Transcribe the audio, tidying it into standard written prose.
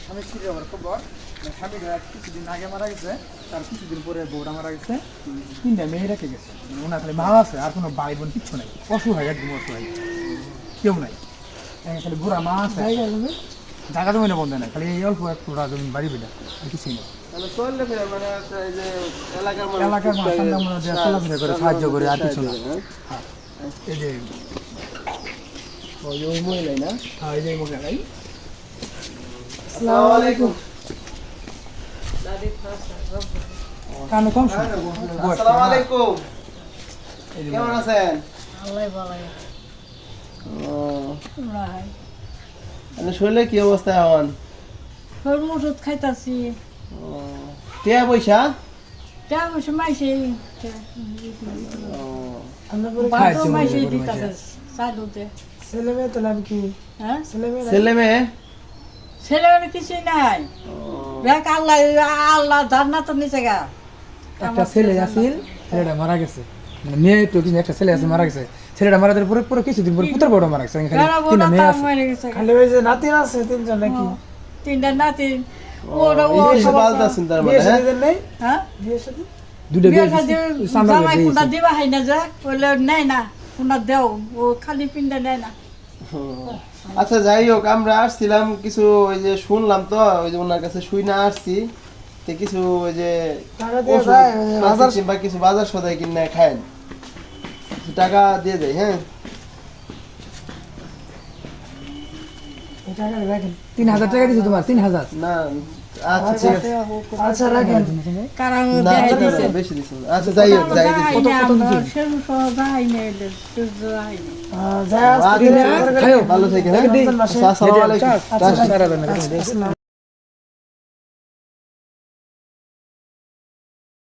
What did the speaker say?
স্বামী স্ত্রীর আমার খবর স্বামীটা কিছুদিন আগে মারা গেছে তার কিছুদিন পরে বউরা মারা গেছে 3টা মেয়ে রেখে গেছে ওনার খালি মা আছে আর কোনো ভাই বোন কিচ্ছু নাই অসহায় একদম অসহায় কেউ নাই খালি বুড়া মা আছে জায়গা জমি না বন্ধ নাই খালি এই অল্প একটু জমি বাড়ি বেলা আর কিছুই নেই এলাকার চলাফেরা করে সাহায্য করে আর কিছু না এই যে ওই মহিলাই না এই যে মহিলাই আসসালামু আলাইকুম কানে কম শুনে আসসালামু আলাইকুম কেমন আছেন আল্লাহ ভালো রাই মানে শরীরে কি অবস্থা এখন হরম ওষুধ খাইতাছি টিয়া পয়সা টাকা পয়সা মাইসে আমরা পরে বাদ খাইছি মাইসে দিতাছে সাদুতে ছেলে মেয়ে তো নাম কি হ্যাঁ ছেলে মেয়ে ছেলেমেয়ে কিছুই নাই দেখ আল্লাহ আল্লাহ জান্নাত নিচে গা একটা ছেলে আছিল ছেলেটা মারা গেছে মানে মেয়ে তো কিন্তু একটা ছেলে আছে মারা গেছে ছেলেটা মারা যাওয়ার পরে পরে কিছুদিন পরে পুত্র বড় মারা গেছে খালি বেড়া 3টা মেয়ে বোনা আছে মরে গেছে খালি ওই যে নাতি আছে 3জন নাকি 3টা নাতি ওরা ও এই সব আলতাছেন তার মানে হ্যাঁ নেই হ্যাঁ বিয়ে শাদী দুটো বিয়ে বিয়ে শাদী সামনে জামাই কোনটা দিবা হাই না যা বলে নেয় না কোনটা দেও ও খালি পিন্ডা নেয় না আচ্ছা যাই হোক আমরা আসছিলাম কিছু ওই যে শুনলাম তো ওই যে ওনার কাছে শুই না আসছি তো কিছু ওই যে টাকা দিয়ে ওষুধ যায় বাজার কিংবা কিছু বাজার সদাই কিনে খায়েন কিছু টাকা দিয়ে দেয় হ্যাঁ টাকা রাখেন 3000 টাকা দিছি তোমার 3000 না আচ্ছা ঠিক আছে আচ্ছা রাখেন কারণ না দেয় না, দিছে বেশি দিছেন আচ্ছা যাই হোক যাই দিছি সেরু সহ যাই নেই যাই যায় আচ্ছা, ভালো থেকে হ্যাঁ আসসালামু আলাইকুম আচ্ছা